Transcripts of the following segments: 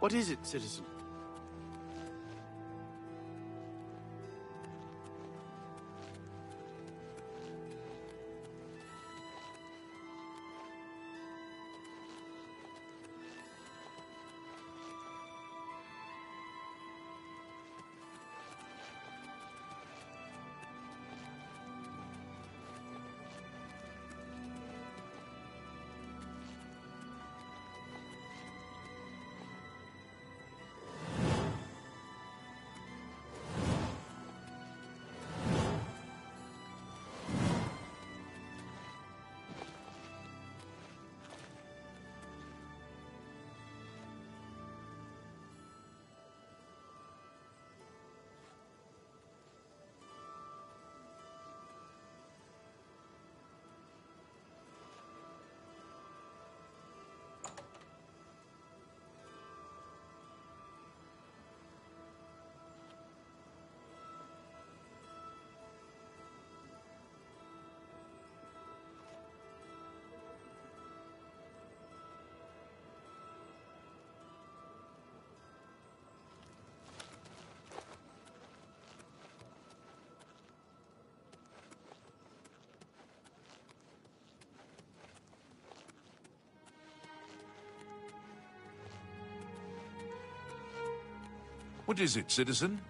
What is it, citizen? What is it, citizen?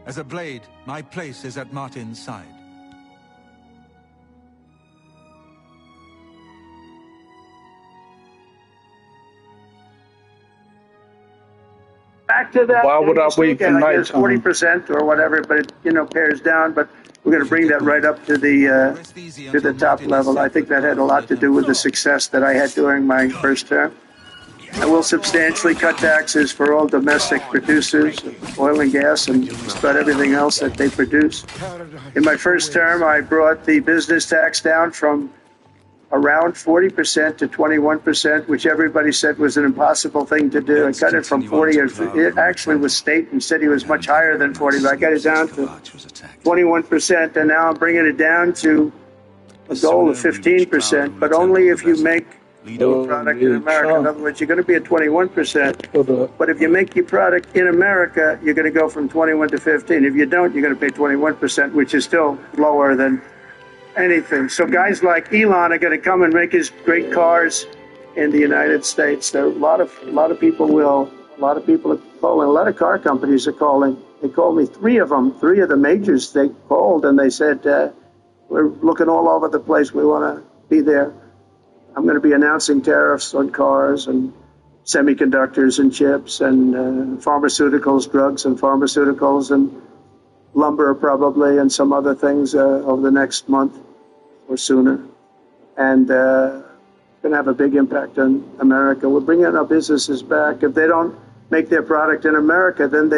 As a blade, my place is at Martin's side. Back to that. Why would I wait for night time? 40% or whatever, but it pares down. But we're going to bring that right up to the top level. I think that had a lot to do with the success that I had during my first term. I will substantially cut taxes for all domestic producers, oil and gas, and just about everything else that they produce. In my first term, I brought the business tax down from around 40% to 21%, which everybody said was an impossible thing to do. I cut it from 40. It actually was state and said he was much higher than 40, but I got it down to 21%, and now I'm bringing it down to a goal of 15%, but only if you make your product in America. In other words, you're going to be at 21%, but if you make your product in America, you're going to go from 21 to 15. If you don't, you're going to pay 21%, which is still lower than anything. So guys like Elon are going to come and make his great cars in the United States. So a lot of people are calling. A lot of car companies are calling. They called me, three of the majors. They called and they said, we're looking all over the place. We want to be there. I'm going to be announcing tariffs on cars and semiconductors and chips and pharmaceuticals, drugs and pharmaceuticals and lumber probably and some other things over the next month or sooner. And going to have a big impact on America. We're bringing our businesses back. If they don't make their product in America, then they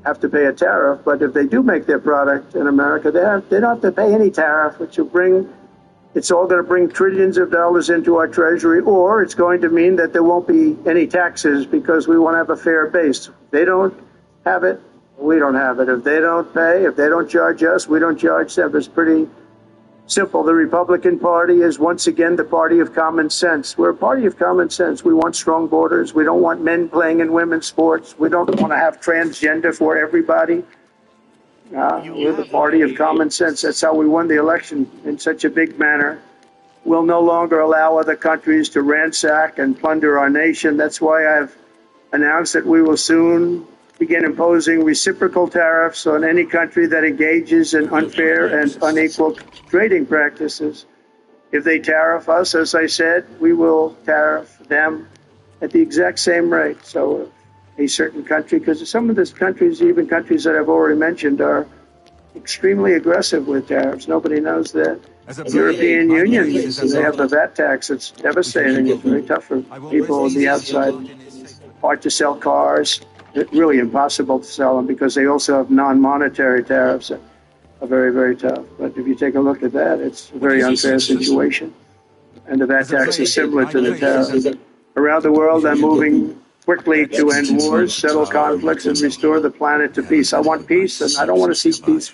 have to pay a tariff. But if they do make their product in America, they don't have to pay any tariff, which will it's all going to bring trillions of dollars into our treasury, or it's going to mean that there won't be any taxes because we want to have a fair base. If they don't have it, we don't have it. If they don't pay, if they don't charge us, we don't charge them. It's pretty simple. The Republican Party is once again the party of common sense. We're a party of common sense. We want strong borders. We don't want men playing in women's sports. We don't want to have transgender for everybody. We're the party of common sense. That's how we won the election in such a big manner. We'll no longer allow other countries to ransack and plunder our nation. That's why I've announced that we will soon begin imposing reciprocal tariffs on any country that engages in unfair and unequal trading practices. If they tariff us, as I said, we will tariff them at the exact same rate. So a certain country, because some of these countries, even countries that I've already mentioned, are extremely aggressive with tariffs. Nobody knows that. The European Union, they have the VAT tax. It's devastating. It's very tough for people on the outside. Hard to sell cars. It's really impossible to sell them because they also have non-monetary tariffs. are very, very tough. But if you take a look at that, it's a very unfair situation. And the VAT tax is similar to the tariff. Around the world, I'm moving quickly to end wars, settle conflicts, and restore the planet to peace. I want peace, and I don't want to see peace.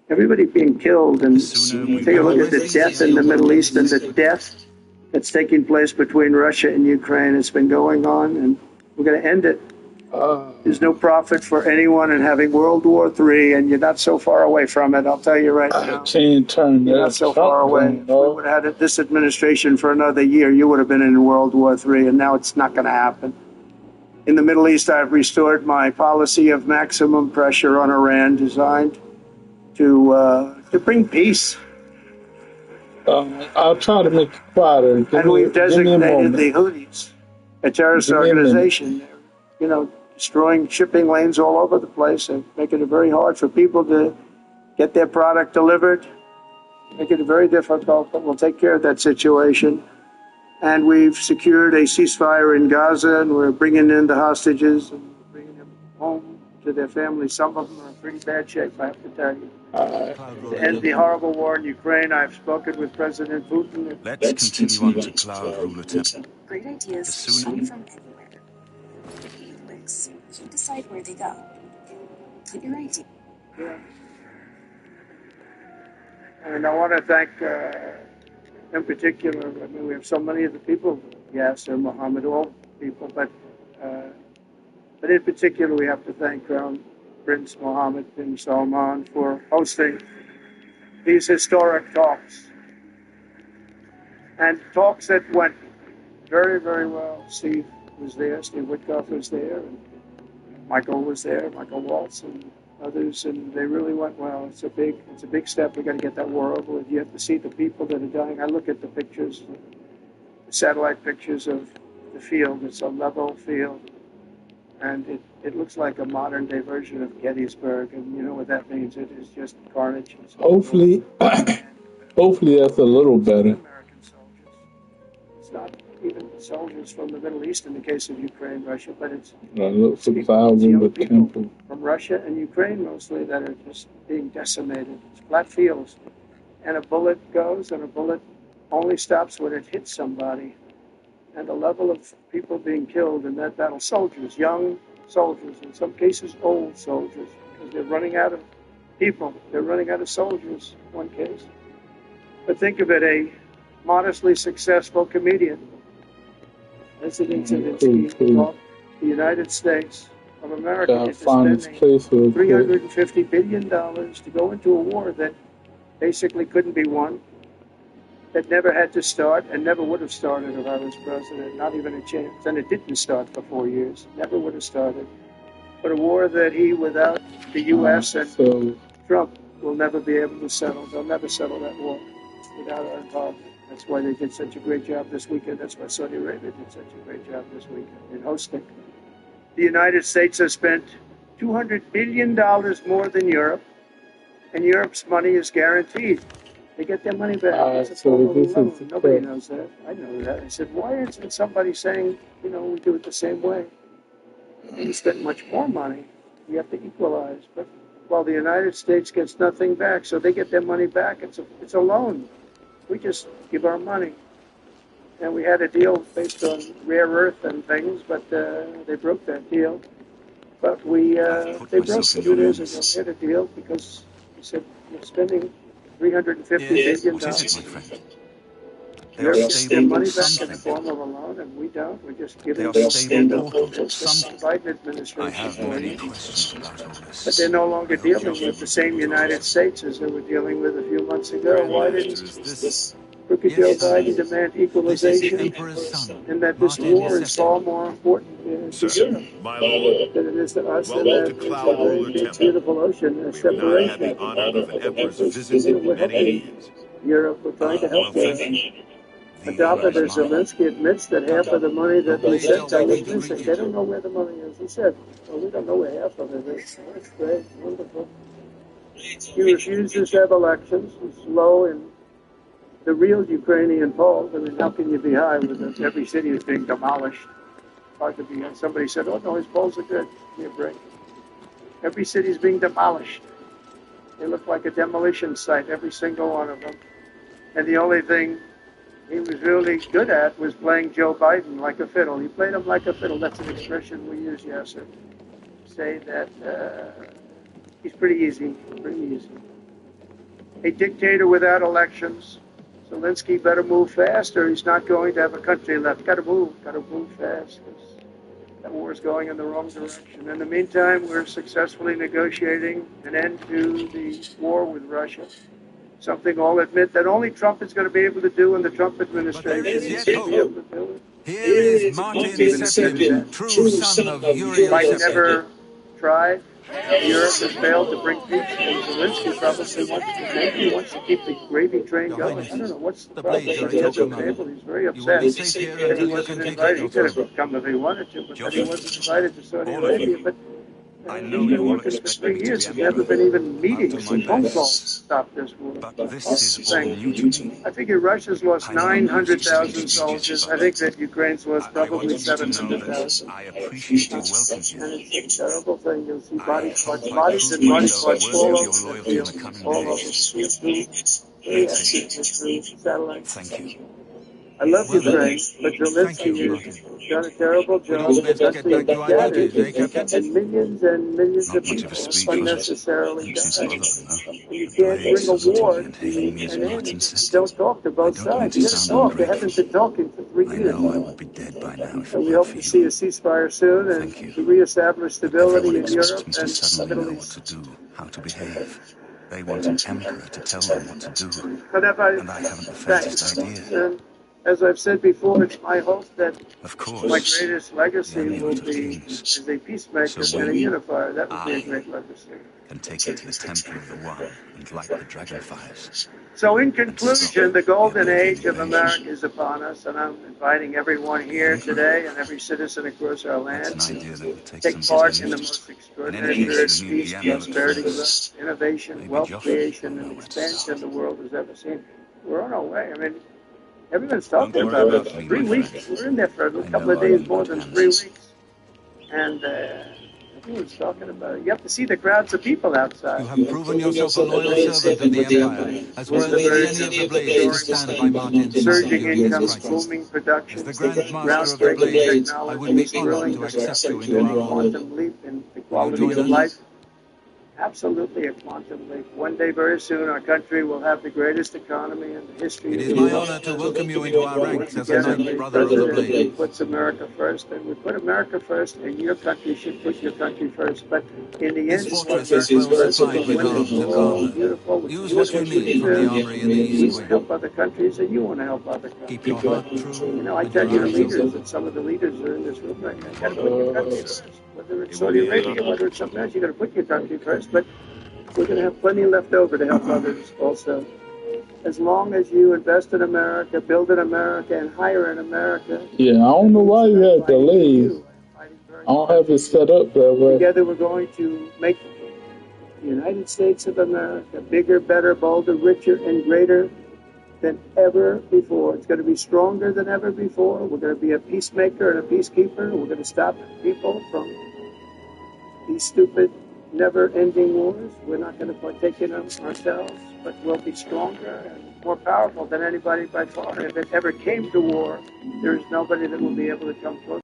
Everybody being killed, and take a look at the death in the Middle East and the death that's taking place between Russia and Ukraine. It's been going on, and we're going to end it. There's no profit for anyone in having World War III, and you're not so far away from it. I'll tell you right now. You're not so far away. If we would have had this administration for another year, you would have been in World War III, and now it's not going to happen. In the Middle East, I've restored my policy of maximum pressure on Iran, designed to bring peace. I'll try to make it quieter. And we've designated the Houthis a terrorist organization. They're, you know, destroying shipping lanes all over the place and making it very hard for people to get their product delivered, making it very difficult, but we'll take care of that situation. And we've secured a ceasefire in Gaza, and we're bringing in the hostages and bringing them home to their families. Some of them are in pretty bad shape, I have to tell you. To end the horrible war in Ukraine, I've spoken with President Putin. Let's continue on to Cloud Ruler Temple. Great ideas come from anywhere. You decide where they go. Put your idea. Yeah. And I want to thank, in particular, I mean, we have so many of the people, Yasser, Mohammed, all people, but in particular, we have to thank Crown Prince Mohammed bin Salman for hosting these historic talks. And talks that went very, very well. Steve was there, Steve Witkoff was there, and Michael was there, Michael Waltz and others, and they really went well. It's a big step. We got to get that war over with. You have to see the people that are dying. I look at the pictures, the satellite pictures of the field. It's a level field, and it looks like a modern day version of Gettysburg, and you know what that means. It is just carnage. Hopefully, hopefully that's a little better. American soldiers. It's not even soldiers from the Middle East in the case of Ukraine, Russia, but it's people from Russia and Ukraine mostly that are just being decimated. It's flat fields, and a bullet goes, and a bullet only stops when it hits somebody. And the level of people being killed in that battle, soldiers, young soldiers, in some cases old soldiers, because they're running out of people. They're running out of soldiers, in one case. But think of it, a modestly successful comedian, President Zelensky, the United States of America is spending $350 billion to go into a war that basically couldn't be won, that never had to start and never would have started if I was president, not even a chance. And it didn't start for 4 years, never would have started. But a war that he, without the U.S. and Trump, will never be able to settle. They'll never settle that war without our involvement. That's why they did such a great job this weekend. That's why Saudi Arabia did such a great job this weekend in hosting. The United States has spent $200 billion more than Europe, and Europe's money is guaranteed. They get their money back. Nobody knows that. I know that. I said, why isn't somebody saying, you know, we do it the same way? We spend much more money. We have to equalize. But while the United States gets nothing back, so they get their money back. It's a loan. We just give our money. And we had a deal based on rare earth and things, but they broke that deal. But they broke it 2 days ago. We had a deal because we said we're spending $350 billion. Europe gets their money back in the form of a loan, and we don't. We're just giving them the Biden administration. But they're no longer dealing with the same United States as they were dealing with a few months ago. Why didn't crooked Joe Biden demand equalization? And that this war is far more important to Europe than it is to us, and that it's a very big, beautiful ocean, a separation. Europe, we're trying to help them. On top of it, Zelensky admits that half of the money that they sent to missing. They don't know where the money is. He said, well, we don't know where half of it is. That's great, wonderful. He refuses to have elections. He's low in the real Ukrainian polls. I mean, how can you be high when every city is being demolished? Hard to be high. Somebody said, oh, no, his polls are good. Give me a break. Every city is being demolished. They look like a demolition site, every single one of them. And the only thing he was really good at was playing Joe Biden like a fiddle. He played him like a fiddle. That's an expression we use, Yasser. Say that he's pretty easy, pretty easy. A dictator without elections. Zelensky better move fast or he's not going to have a country left. Got to move fast. That war is going in the wrong direction. In the meantime, we're successfully negotiating an end to the war with Russia. Something I'll admit that only Trump is going to be able to do in the Trump administration. But there is yet hope. Here is Martin Septim, true son of Uriel Might Septim. never tried. Europe has failed to bring peace, and Zelensky probably wants to keep the gravy train going. I don't know what's the problem. He has a table. He's very upset that he wasn't invited. He could have come if he wanted to, but that he wasn't invited to Saudi Arabia. But he's been working for 3 years. There's never been even meetings and phone calls to stop this war. But this is all new to me. I figure Russia's lost 900,000 soldiers. I think that Ukraine's lost I want probably you to know that 700,000. I appreciate your welcome And here. it's a terrible thing. You'll see I bodies hope parts, I bodies can and body find parts out all worthy over of your the loyalty in the field, coming all over days. the satellites. Thank you. I love Well, Ukraine, but thank you, Zelensky Martin. has done a terrible We'd job. all The best get country back to our scattered, duties, eh, Captain? and millions Not of much of a people speech, was it? unnecessarily Thanks to both died. of them, though. And you can't bring a Blaze, war and to hating me as an end. Martin You said. don't talk to both I don't mean sides. to You gotta sound talk. They ungrateful. haven't been talking for 3 I years. know I would be dead by now if So it we weren't hope for to see a you. ceasefire soon and Thank you. to reestablish But stability everyone in expects Europe me to and the suddenly Middle know what East. to do, how to behave. They want an emperor to tell them what to do, But and I haven't the faintest idea. and as I've said before, it's my hope that Of my course, greatest the legacy will amulet of be kings. as a peacemaker So and a we, unifier. That would be a I, great legacy. can take it to the temple of the One and light the dragon fires. So in And stop conclusion, the the golden Oblivion age of invasion. America is upon us, and I'm inviting everyone here today and every citizen across our That's land an idea that will take take some part getting in the used most to. In extraordinary any case, period we of need peace, the amulet prosperity, first. growth, innovation, Maybe wealth Joffrey creation, will and know where to expansion start. the world has ever seen. We're on our way. I mean, everyone's Don't talking worry about about it. me, 3 my weeks. friend. We're in there for a I couple know of I'm days, in more good than 3 hands. weeks. And everyone's talking about it. You have to see the crowds of people outside. You have proven yourself a loyal servant of the Empire, as worthy as any of the Blades to stand by Martin's side Surging during this incomes, crisis. booming production, As the Grand Master of the groundbreaking Blades, I would be technologies, honored thrilling to accept you discoveries, into and our a order. quantum leap in the Will you quality join of us? life. Absolutely a quantum leap. One day, very soon, our country will have the greatest economy in the history It of is the my world. honor to welcome you into our ranks as a Again, knight a brother of the president Blade. who puts America first, and we put America first, and your country should put your country first. But in the end, This it's fortress America is well first. supplied with When arms it's and all armor. beautiful, Use what you need from the armory in the we East want Wing. to help other countries, and you want to help other countries. Keep your heart You true know, I and tell your you, the eyes leaders, open. and some of the leaders are in this room right now. You got to put your country first. Whether it's Saudi Arabia, whether it's something else, you got to put your country first. But we're going to have plenty left over to help others also. As long as you invest in America, build in America, and hire in America. Yeah, I don't know why you had delays. I don't have it set up that way. Together, we're going to make the United States of America bigger, better, bolder, richer, and greater than ever before. It's going to be stronger than ever before. We're going to be a peacemaker and a peacekeeper. We're going to stop people from these stupid, never-ending wars. We're not going to partake in them ourselves, but we'll be stronger and more powerful than anybody by far. If it ever came to war, there is nobody that will be able to come close.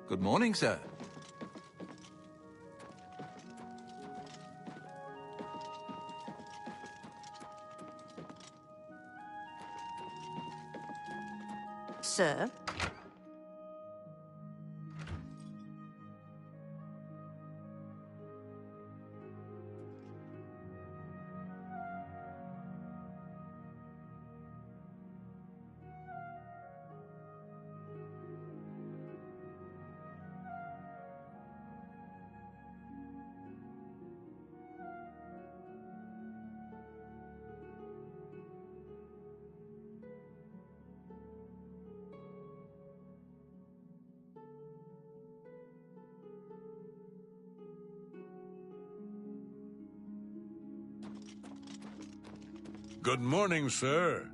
Good morning, sir. Sir? Good morning, sir.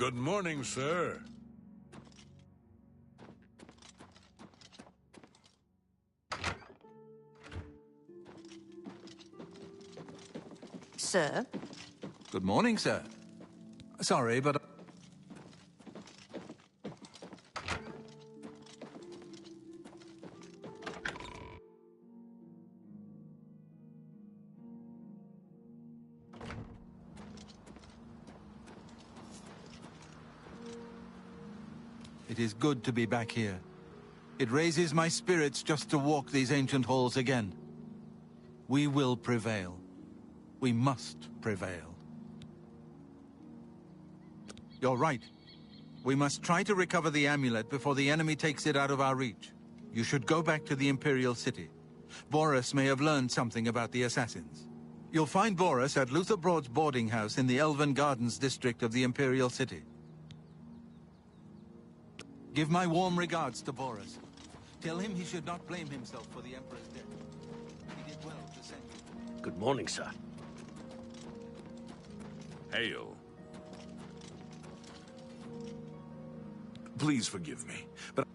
Good morning, sir. Sir? Good morning, sir. Sorry, but... It is good to be back here. It raises my spirits just to walk these ancient halls again. We will prevail. We must prevail. You're right. We must try to recover the amulet before the enemy takes it out of our reach. You should go back to the Imperial City. Boris may have learned something about the assassins. You'll find Boris at Luther Broad's boarding house in the Elven Gardens district of the Imperial City. Give my warm regards to Boris. Tell him he should not blame himself for the Emperor's death. He did well to send you. Good morning, sir. Hail. Please forgive me, but...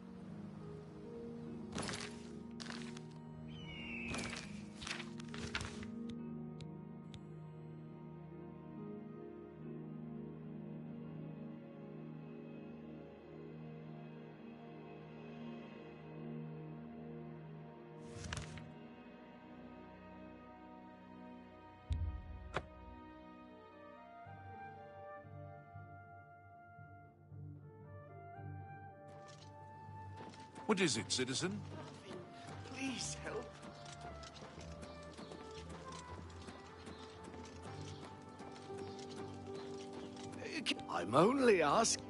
What is it, citizen? Please help. I'm only asking.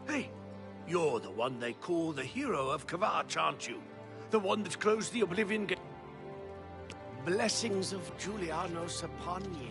Hey, you're the one they call the hero of Kvatch, aren't you? The one that closed the Oblivion gate. Blessings of Julianos upon ye.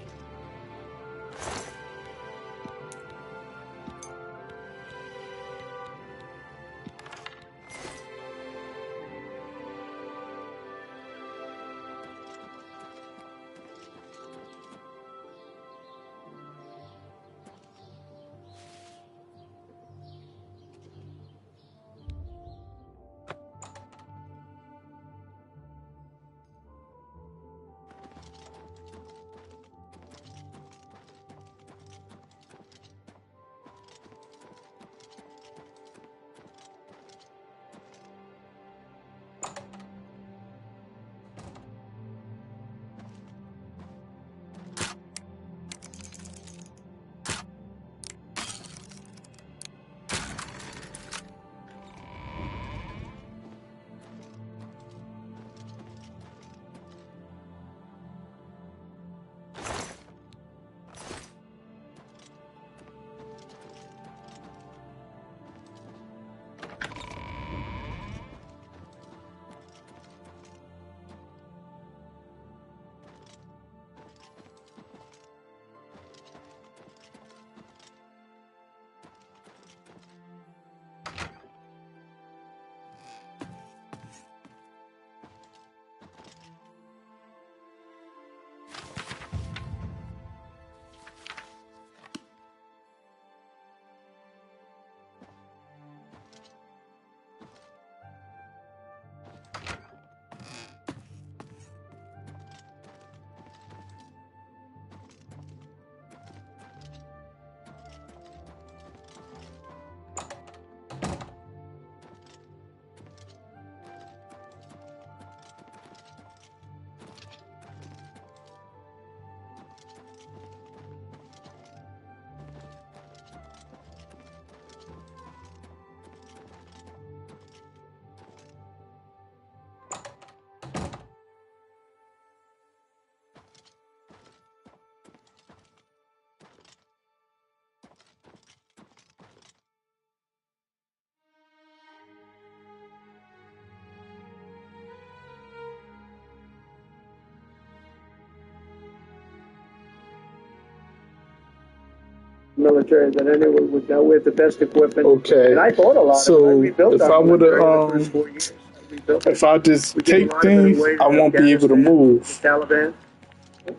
Military than anyone would know. We have the best equipment. Okay. And I bought a lot So of it. I rebuilt if our I would military the have, first 4 years. I rebuilt it. if I just We gave a take lot of it things, away to I won't be able to Afghanistan, move. Taliban,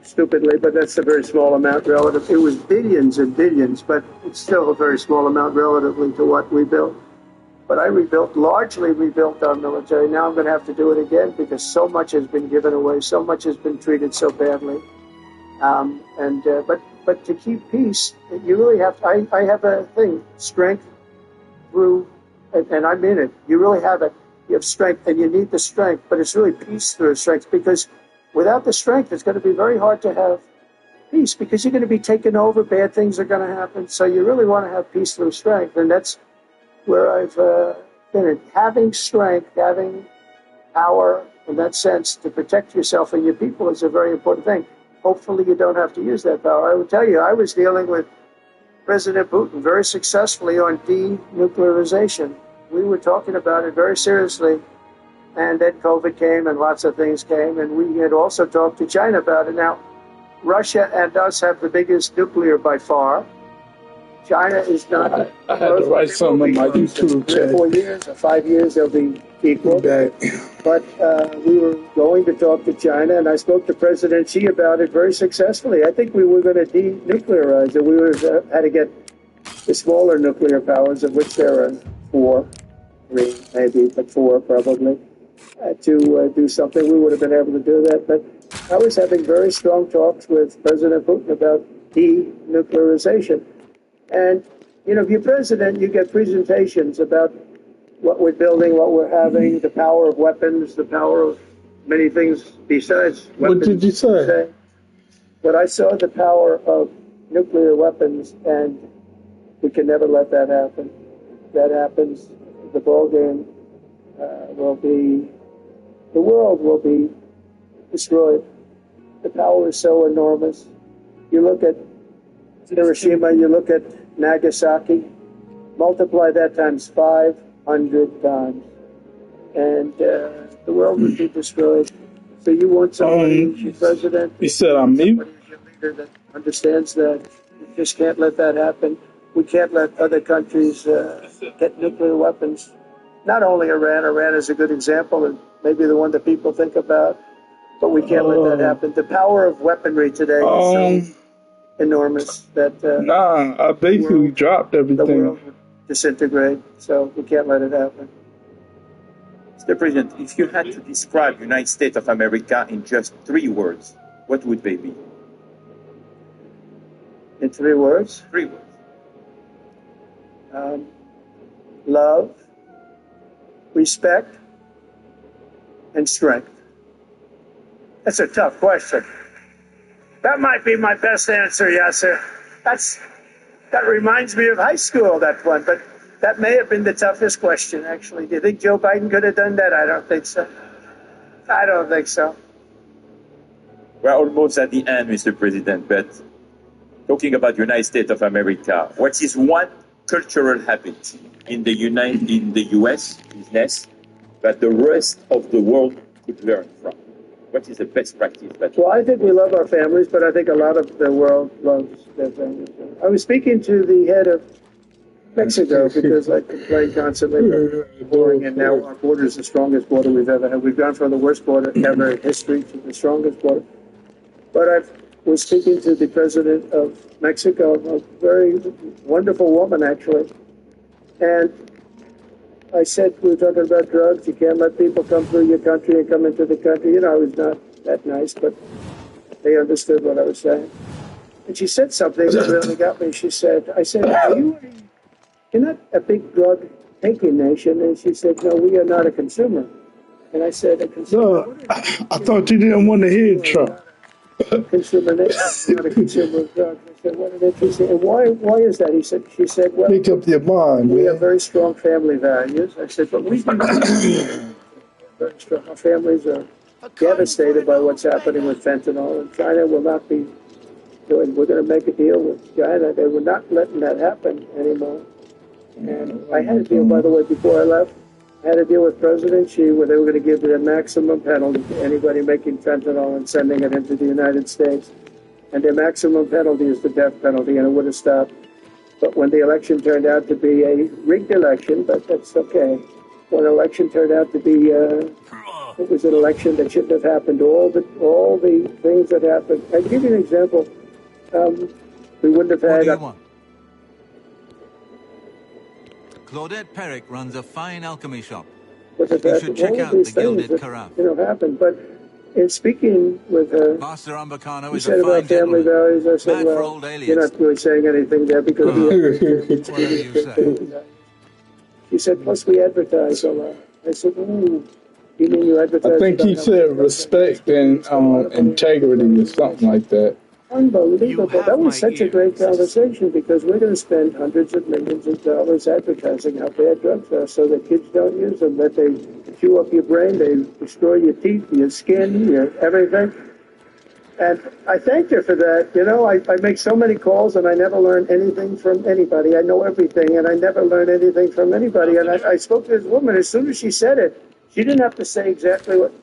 stupidly, but that's a very small amount relative. It was billions and billions, but it's still a very small amount relatively to what we built. but I largely rebuilt our military. Now I'm going to have to do it again because so much has been given away, so much has been treated so badly. But to keep peace, you really have. I have a thing: strength through, and I'm in it. You really have it. You have strength, and you need the strength, but it's really peace through strength, because without the strength, it's going to be very hard to have peace, because you're going to be taken over, bad things are going to happen. So you really want to have peace through strength, and that's where I've been. Having strength, having power in that sense to protect yourself and your people is a very important thing. Hopefully you don't have to use that power. I would tell you, I was dealing with President Putin very successfully on denuclearization. We were talking about it very seriously, and then COVID came and lots of things came, and we had also talked to China about it. Now, Russia and us have the biggest nuclear by far. China is not. I had to write something on my YouTube chat. 4 years or 5 years, they'll be equal. But we were going to talk to China, and I spoke to President Xi about it very successfully. I think we were going to denuclearize it. We had to get the smaller nuclear powers, of which there are 4, 3 maybe, but 4 probably, to do something. We would have been able to do that. But I was having very strong talks with President Putin about denuclearization. And, you know, if you're president, you get presentations about what we're building, what we're having, the power of weapons, the power of many things besides weapons. What did you say? But I saw the power of nuclear weapons, and we can never let that happen. If that happens, the ball game will be, the world will be destroyed. The power is so enormous. You look at Hiroshima, you look at Nagasaki, multiply that times 500 times, and the world would be destroyed. So you want somebody who's president? You said I'm me? Somebody who's your leader that understands that. We just can't let that happen. We can't let other countries get nuclear weapons. Not only Iran. Iran is a good example, and maybe the one that people think about, but we can't let that happen. The power of weaponry today is so enormous that I basically dropped the everything. world would disintegrate. So we can't let it happen. Mr. President, if you had to describe United States of America in just 3 words, what would they be? In 3 words? 3 words. Love, respect, and strength. That's a tough question. That might be my best answer, Yasser. That reminds me of high school, that one, but that may have been the toughest question, actually. Do you think Joe Biden could have done that? I don't think so. I don't think so. We're almost at the end, Mr. President, but talking about United States of America, what is one cultural habit in the U.S. business that the rest of the world could learn from? What is the best practice? Well, I think we love our families, but I think a lot of the world loves their families. I was speaking to the head of Mexico because I complain constantly about boring, and now our border is the strongest border we've ever had. We've gone from the worst border ever in history to the strongest border. But I was speaking to the president of Mexico, a very wonderful woman, actually, and I said, we were talking about drugs. You can't let people come through your country and come into the country. You know, I was not that nice, but they understood what I was saying. And she said something that really got me. I said, you're not a big drug-taking nation. And she said, no, we are not a consumer. And I said, a consumer? No, I thought you didn't want to hear Trump. Consumer nation, not a consumer of drugs. I said, what an interesting, and why is that? She said, well, make up your mind, we man. have very strong family values. I said, but we do very strong. Our families are devastated by what's happening with fentanyl, and China will not be doing. We're going to make a deal with China. They were not letting that happen anymore. And I had a deal, by the way, before I left. I had a deal with President Xi where they were going to give the maximum penalty to anybody making fentanyl and sending it into the United States. And their maximum penalty is the death penalty, and it would have stopped. But when the election turned out to be a rigged election, but that's okay. When the election turned out to be, it was an election that shouldn't have happened. All the things that happened. I'll give you an example. We wouldn't have had. Claudette Perrick runs a fine alchemy shop. But the You fact should that all check of out these the things Gilded that, Carafe. happen. But in speaking with her, Master Umbacano you is said a about fine family gentleman. values. I said, Mad for well, old you're aliens. not really saying anything there because Whatever you say. She said, plus we advertise a lot. I said, you mean you advertise? I think he said respect and integrity or something like that. Unbelievable. That was such a great conversation because we're going to spend hundreds of millions of dollars advertising how bad drugs are so that kids don't use them, that they chew up your brain, they destroy your teeth, your skin, your everything. And I thanked her for that. You know, I make so many calls and I never learn anything from anybody. I know everything and I never learn anything from anybody. And I spoke to this woman. As soon as she said it, she didn't have to say exactly what.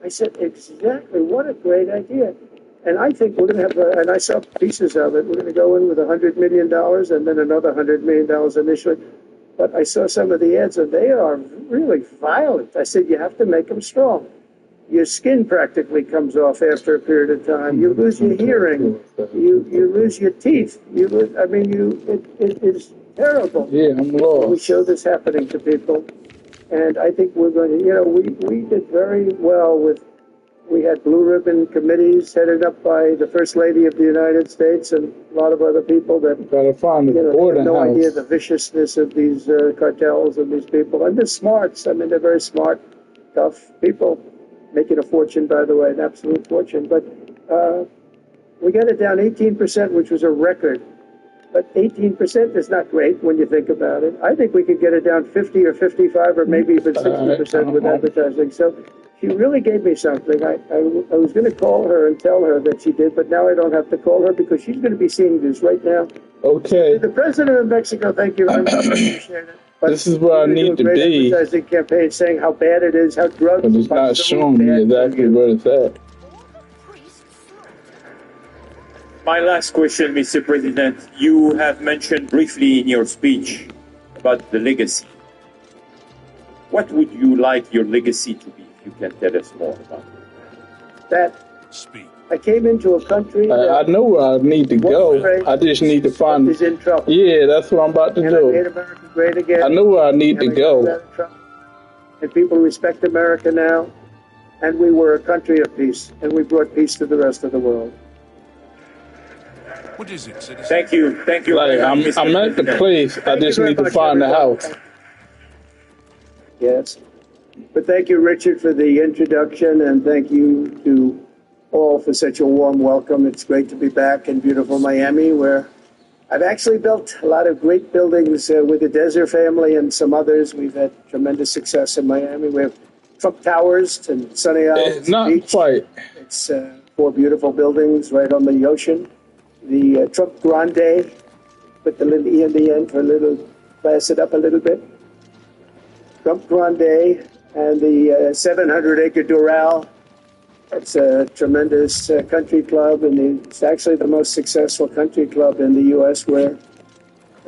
I said, exactly. What a great idea. And I think we're going to have, and I saw pieces of it, we're going to go in with $100 million and then another $100 million initially. But I saw some of the ads and they are really violent. I said, you have to make them strong. Your skin practically comes off after a period of time. You lose your hearing. You lose your teeth. It is terrible. Yeah, I'm lost. We show this happening to people. And I think we're going to, we did very well with, we had blue ribbon committees headed up by the First Lady of the United States and a lot of other people that gotta find the have no idea the viciousness of these cartels and these people. And they're smarts. I mean, they're very smart, tough people, making a fortune, by the way, an absolute fortune. But we got it down 18%, which was a record. But 18% is not great when you think about it. I think we could get it down 50 or 55 or maybe even 60% with advertising. So she really gave me something. I was going to call her and tell her that she did, but now I don't have to call her because she's going to be seeing this right now. Okay. The president of Mexico, thank you very much. I appreciate it. But this is where I need to be. Advertising campaign saying how bad it is, how drugs. But it's not showing me exactly where it's at. My last question, Mr. President. You have mentioned briefly in your speech about the legacy. What would you like your legacy to be, if you can tell us more about it? That Speak. I came into a country. I know where I need to go. I just need to find. Is in trouble. Yeah, that's what I'm about to and do. I made America great again. I know where I need to go. And people respect America now. And we were a country of peace, and we brought peace to the rest of the world. What is it, citizen? Thank you. Thank you. Like, I'm at the place. I just need to find the house. Yes. But thank you, Richard, for the introduction, and thank you to all for such a warm welcome. It's great to be back in beautiful Miami, where I've actually built a lot of great buildings with the Desert family and some others. We've had tremendous success in Miami. We have Trump Towers and Sunny Isles Not Beach. quite. It's 4 beautiful buildings right on the ocean. The Trump Grande, put the little E in the end for a little, class it up a little bit. Trump Grande and the 700-acre Doral. It's a tremendous country club, and it's actually the most successful country club in the U.S., where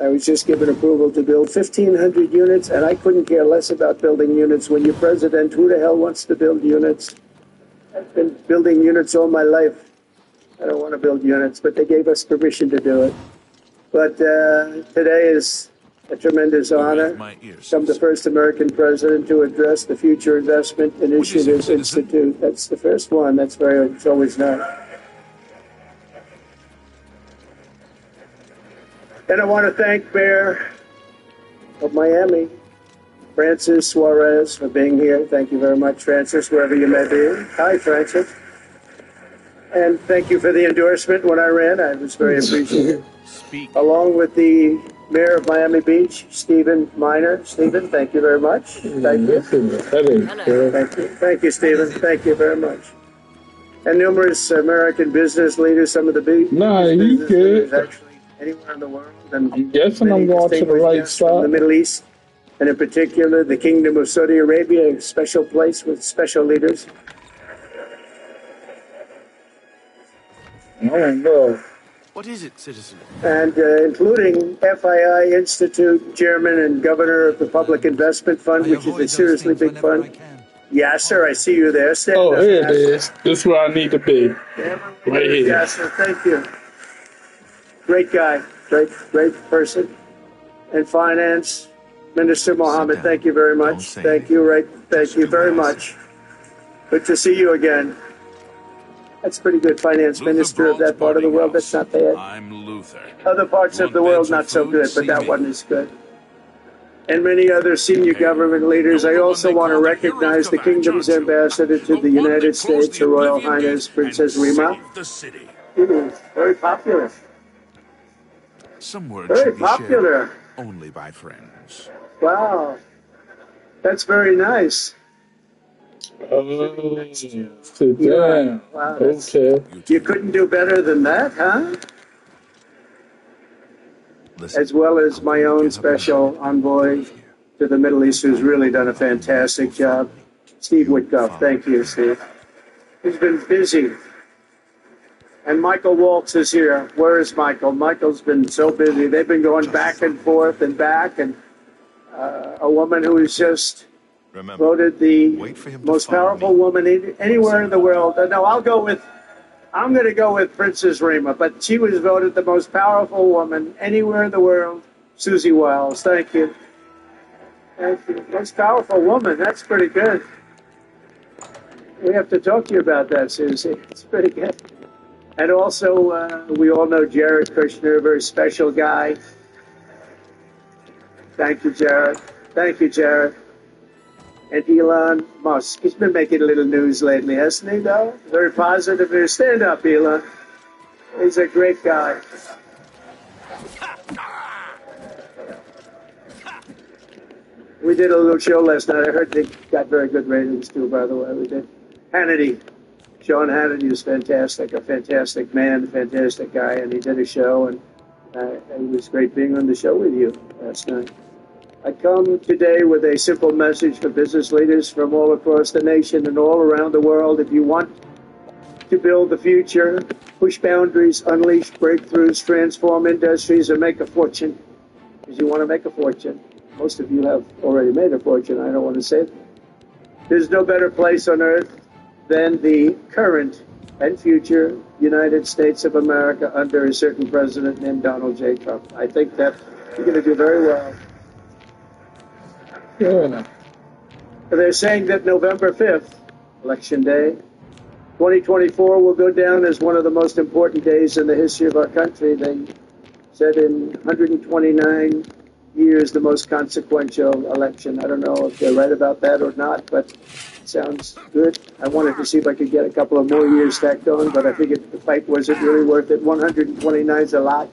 I was just given approval to build 1,500 units, and I couldn't care less about building units. When you're president, who the hell wants to build units? I've been building units all my life. I don't want to build units, but they gave us permission to do it. But today is a tremendous honor. I'm the first American president to address the Future Investment Initiatives Institute. That's the first one. It's always nice. And I want to thank Mayor of Miami, Francis Suarez, for being here. Thank you very much, Francis, wherever you may be. Hi, Francis. And thank you for the endorsement when I ran. I was very appreciative. Along with the Mayor of Miami Beach, Stephen Miner. Stephen, thank you very much. Thank you. Thank you. Thank you, Stephen. Thank you very much. And numerous American business leaders, some of the big you good. Actually anywhere in the world. And I'm guessing I'm going to the right side. The Middle East, and in particular, the Kingdom of Saudi Arabia, a special place with special leaders. Oh, no. What is it, citizen? And including FII Institute Chairman and Governor of the Public Investment Fund, which is a seriously big fund. Yes, sir, I see you there. Oh, here it is. This is where I need to be. Right here. Yes, sir, thank you. Great guy, great person. In finance, Minister Mohammed, down. thank you very Don't much. say Thank you, right? Thank you very much. Good to see you again. That's pretty good finance Luther minister of that part of the boarding world. That's house. not bad. I'm Luther. Other parts You of the want world beds or not so food? good, but See that me. one is good. And many other senior government leaders. I also want to recognize the kingdom's ambassador to the United States, Her Royal Highness Princess Rima. The city. It is very popular. Some words Very should be popular. shared only by friends. Wow. That's very nice. Oh, sit Yeah. down. Wow, Okay. you couldn't do better than that, huh? Listen, As well as my own get up now. special envoy to the Middle East, who's really done a fantastic job. Steve Witkoff. Thank you, Steve. He's been busy. And Michael Waltz is here. Where is Michael? Michael's been so busy. They've been going back and forth and back. And a woman who is just Remember, voted the wait for him to most follow powerful me. woman anywhere in the world. No, I'm going to go with Princess Rima, but she was voted the most powerful woman anywhere in the world. Susie Wiles, thank you. Thank you. Most powerful woman, that's pretty good. We have to talk to you about that, Susie. It's pretty good. And also, we all know Jared Kushner, a very special guy. Thank you, Jared. Thank you, Jared. And Elon Musk. He's been making a little news lately, hasn't he, though? Very positive news. Stand up, Elon. He's a great guy. We did a little show last night. I heard they got very good ratings, too, by the way. We did. Hannity. Sean Hannity is fantastic, a fantastic man, a fantastic guy, and he did a show, and it was great being on the show with you last night. I come today with a simple message for business leaders from all across the nation and all around the world. If you want to build the future, push boundaries, unleash breakthroughs, transform industries, and make a fortune, because you want to make a fortune. Most of you have already made a fortune. I don't want to say it. There's no better place on earth than the current and future United States of America under a certain president named Donald J. Trump. I think that you're going to do very well. Yeah. They're saying that November 5th, Election Day, 2024 will go down as one of the most important days in the history of our country. They said in 129 years, the most consequential election. I don't know if they're right about that or not, but it sounds good. I wanted to see if I could get a couple of more years stacked on, but I figured the fight wasn't really worth it. 129 is a lot.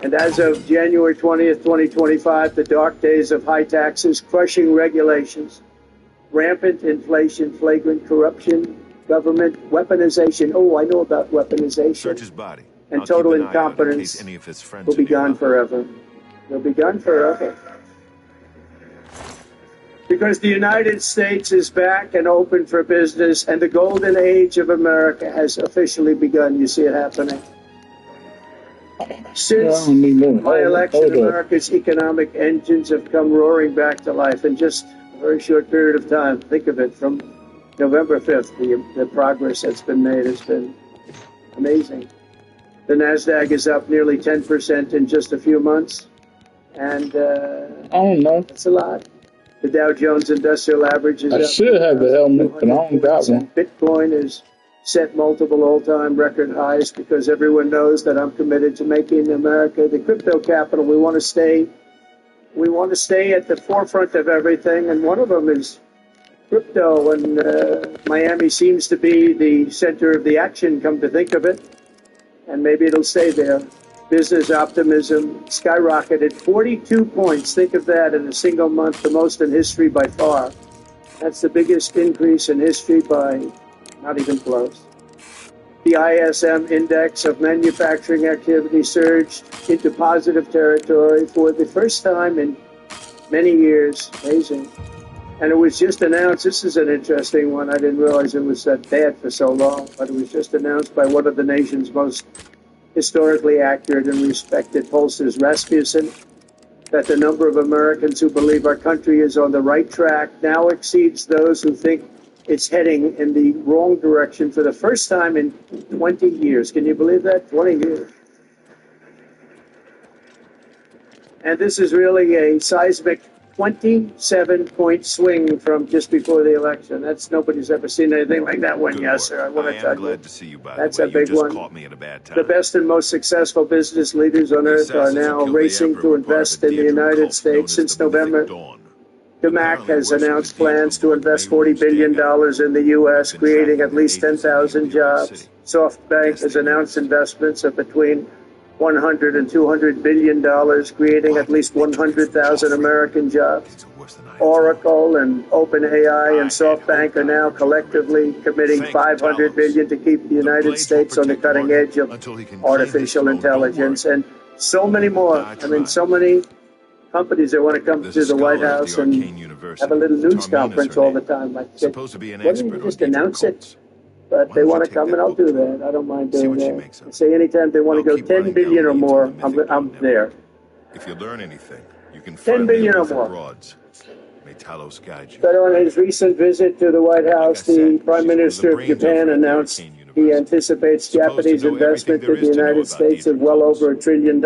And as of January 20th, 2025, the dark days of high taxes, crushing regulations, rampant inflation, flagrant corruption, government weaponization. Oh, I know about weaponization. Search his body. And I'll total keep an eye out in incompetence case any of his friends will be are nearby. gone forever. They'll be gone forever. Because the United States is back and open for business, and the golden age of America has officially begun. You see it happening. Since my election, America's economic engines have come roaring back to life in just a very short period of time. Think of it, from November 5th, the progress that's been made has been amazing. The NASDAQ is up nearly 10% in just a few months, and I don't know. that's a lot. The Dow Jones Industrial Average is I up. should have the helmet, but I don't got one. Bitcoin is set multiple all-time record highs because everyone knows that I'm committed to making America the crypto capital. We want to stay at the forefront of everything, and one of them is crypto. And Miami seems to be the center of the action, come to think of it, and maybe it'll stay there. Business optimism skyrocketed 42 points. Think of that in a single month, the most in history by far. That's the biggest increase in history by not even close. The ISM index of manufacturing activity surged into positive territory for the first time in many years. Amazing. And it was just announced, this is an interesting one, I didn't realize it was that bad for so long, but it was just announced by one of the nation's most historically accurate and respected pollsters, Rasmussen, that the number of Americans who believe our country is on the right track now exceeds those who think it's heading in the wrong direction for the first time in 20 years. Can you believe that? 20 years. And this is really a seismic 27-point swing from just before the election. Nobody's ever seen anything like that one. Good Yes, work. sir. I want I to am tell glad you. to see you, by That's the a way. You big just one. caught me at a bad time. The best and most successful business leaders on The earth are assassins who now killed the racing Emperor to were part of invest a in the Daedran United cult known States as since the Mythic November. Dawn. DMAC Apparently has worship announced the demon plans to lord invest Mayru's $40 billion Dagon in the U.S., been creating tracking at the least natives in the 10,000 Oblivion jobs. city. SoftBank Guess has they announced noticed. investments of between $100 and $200 billion, creating at least 100,000 American jobs. Things are worse than I had Oracle and OpenAI and I had SoftBank hoped are I now would do correctly. collectively committing Thank $500 billion to keep the United blades will States on the protect cutting Martin edge of until he can claim his artificial throne. Don't intelligence, worry. and so many Nobody will more. die I mean, so trying. many companies that want to come There's to a the White scholar at House the and Arcane University. have a little news Tarmina's conference her all the name. time. Like, Supposed to be an why don't expert you on just Daedran announce it? cults. But Why they don't want you to take come, that and I'll book do to her? that. I don't mind See doing what she that. makes of it. Say anytime they want I'll to go keep 10 running down billion or leads more, on the Mythic I'm Dawn there. network. If you learn anything, you can 10 find me billion or with the more. broads. May Talos guide you. But on his recent visit to the White Like I House, the said, Prime she's one of the Minister of brains Japan over at the announced Arcane he University. anticipates Supposed to Japanese know everything investment there in the is to know United about States of Daedran well cults. over $1 trillion, and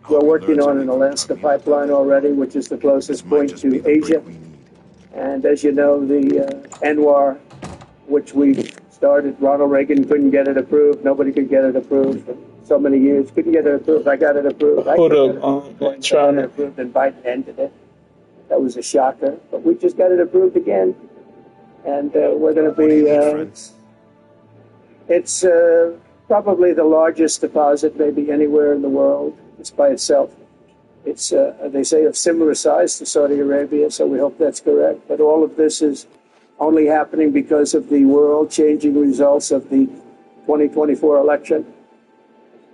we're Hope you working learned on something an from Alaska Tarmina, pipeline though. already, which is the This closest might point just be to the Asia. break we need. And as you know, the ANWR, which we started, Ronald Reagan couldn't get it approved. Nobody could get it approved for so many years. Couldn't get it approved. I got it approved. I Hold couldn't up, get it trying to. approved, and Biden ended it. That was a shocker. But we just got it approved again. And we're going to What do you be, need, friends? it's probably the largest deposit maybe anywhere in the world. It's by itself. It's, they say, of similar size to Saudi Arabia, so we hope that's correct. But all of this is only happening because of the world-changing results of the 2024 election.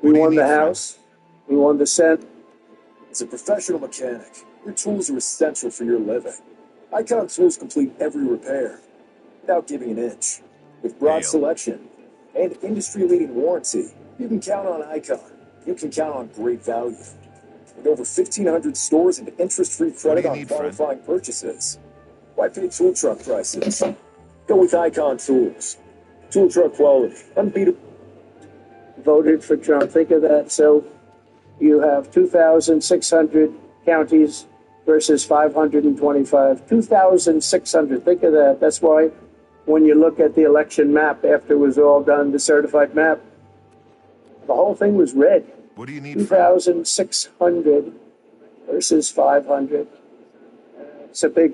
We won the House. We won the Senate. As a professional mechanic, your tools are essential for your living. Icon tools complete every repair without giving an inch. With broad selection and industry-leading warranty, you can count on Icon. You can count on great value. With over 1,500 stores and interest-free credit on qualifying purchases. Why pay tool truck prices? Go with Icon Tools. Tool truck quality, unbeatable. Voted for Trump. Think of that. So you have 2,600 counties versus 525. 2,600. Think of that. That's why when you look at the election map after it was all done, the certified map, the whole thing was red. What do you need, 2,600 versus 500. It's a big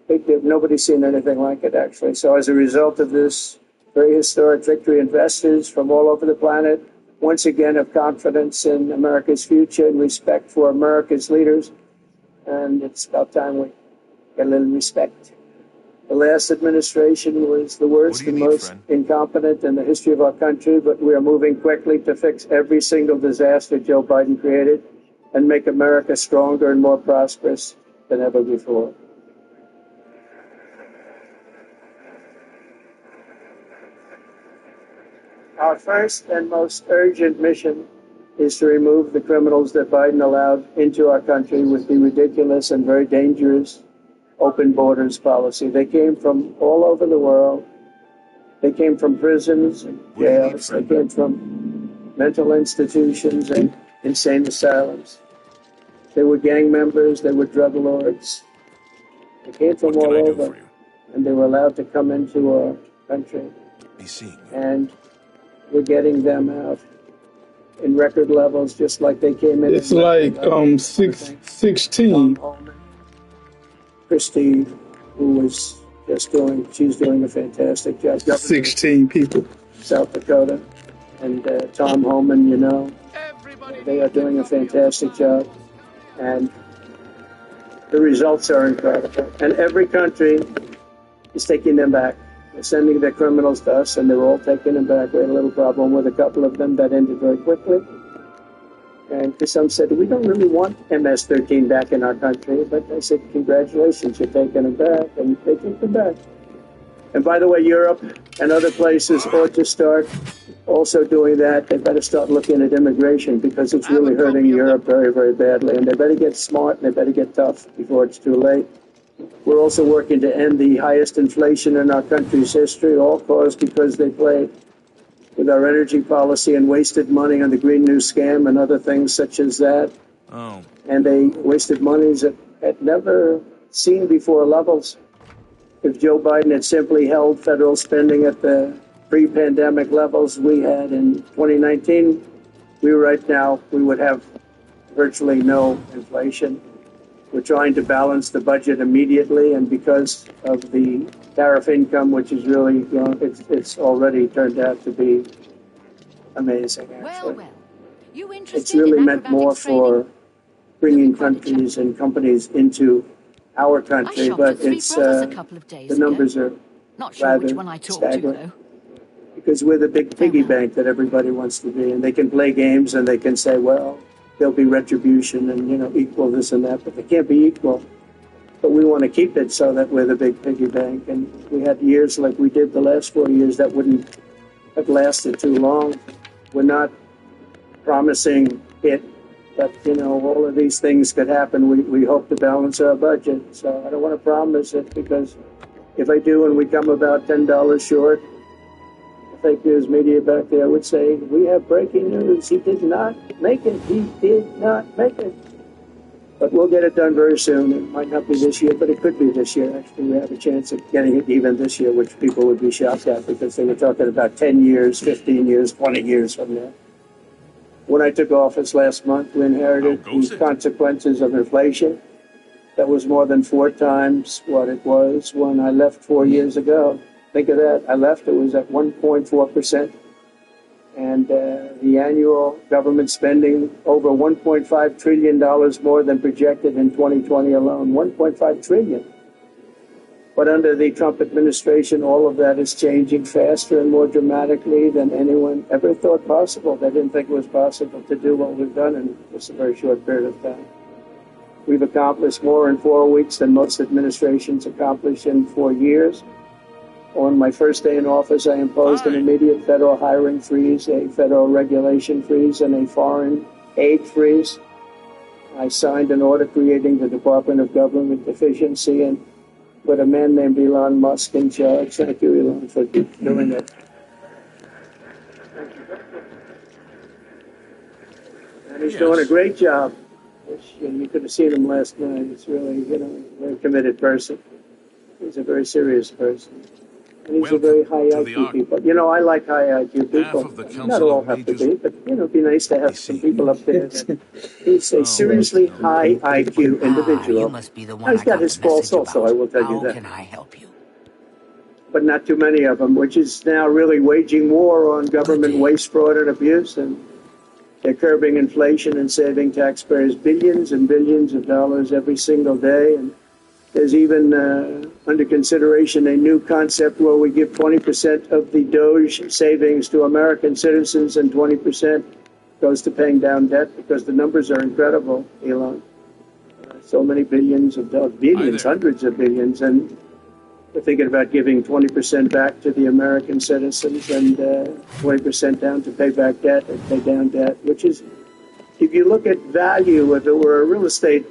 difference. Nobody's seen anything like it, actually. So as a result of this very historic victory, investors from all over the planet once again have confidence in America's future and respect for America's leaders. And it's about time we get a little respect. The last administration was the worst and most incompetent in the history of our country, but we are moving quickly to fix every single disaster Joe Biden created and make America stronger and more prosperous than ever before. Our first and most urgent mission is to remove the criminals that Biden allowed into our country with the ridiculous and very dangerous open borders policy. They came from all over the world. They came from prisons and jails. They came from mental institutions and insane asylums. They were gang members. They were drug lords. They came from all over, and they were allowed to come into our country. And we're getting them out in record levels, just like they came in. It's like 16. Christie, who was she's doing a fantastic job. 16 people. South Dakota. And Tom Homan, you know, they are doing a fantastic job. And the results are incredible. And every country is taking them back. They're sending their criminals to us, and they're all taking them back. We had a little problem with a couple of them that ended very quickly. And some said, we don't really want MS-13 back in our country. But I said, congratulations, you're taking them back. And they took them back. And by the way, Europe and other places ought to start also doing that. They better start looking at immigration because it's really hurting Europe very, very badly. And they better get smart and they better get tough before it's too late. We're also working to end the highest inflation in our country's history, all caused because they played with our energy policy and wasted money on the Green New Scam and other things such as that. Oh. And they wasted monies that at never seen before levels. If Joe Biden had simply held federal spending at the pre-pandemic levels we had in 2019, we would have virtually no inflation. We're trying to balance the budget immediately, and because of the tariff income, which is really, it's already turned out to be amazing, actually. Well. You interested It's really in meant more for bringing countries and companies into our country, but it's the numbers are rather staggering. Because we're the big piggy bank that everybody wants to be, and they can play games and they can say, well, there'll be retribution and, equal this and that, but they can't be equal. But we want to keep it so that we're the big piggy bank. And we had years like we did the last 4 years that wouldn't have lasted too long. We're not promising it, but, all of these things could happen. We hope to balance our budget. So I don't want to promise it, because if I do and we come about $10 short, fake news media back there would say, we have breaking news. He did not make it. He did not make it. But we'll get it done very soon. It might not be this year, but it could be this year. Actually, we have a chance of getting it even this year, which people would be shocked at, because they were talking about 10 years, 15 years, 20 years from now. When I took office last month, we inherited the consequences of inflation. That was more than 4 times what it was when I left 4 years ago. Think of that. I left, it was at 1.4%. And the annual government spending over $1.5 trillion more than projected in 2020 alone. $1.5 trillion. But under the Trump administration, all of that is changing faster and more dramatically than anyone ever thought possible. They didn't think it was possible to do what we've done in just a very short period of time. We've accomplished more in 4 weeks than most administrations accomplished in 4 years. On my first day in office, I imposed an immediate federal hiring freeze, a federal regulation freeze, and a foreign aid freeze. I signed an order creating the Department of Government Efficiency and put a man named Elon Musk in charge. Thank you, Elon, for doing it. And he's doing a great job. You could have seen him last night. It's really, a very committed person. He's a very serious person. And he's a very high IQ people. I like high IQ people. Not all have to be, but, it'd be nice to have some people up there that he's a seriously high IQ individual. You must be the one. Now, he's got his faults also, I will tell you that. How can I help you? But not too many of them, which is now really waging war on government waste, fraud, and abuse. And they're curbing inflation and saving taxpayers billions and billions of dollars every single day. And there's even under consideration a new concept where we give 20% of the Doge savings to American citizens and 20% goes to paying down debt, because the numbers are incredible, Elon. So many billions of dollars, billions, hundreds of billions, and we're thinking about giving 20% back to the American citizens and 20% down to pay back debt and pay down debt, which is, if you look at value, if it were a real estate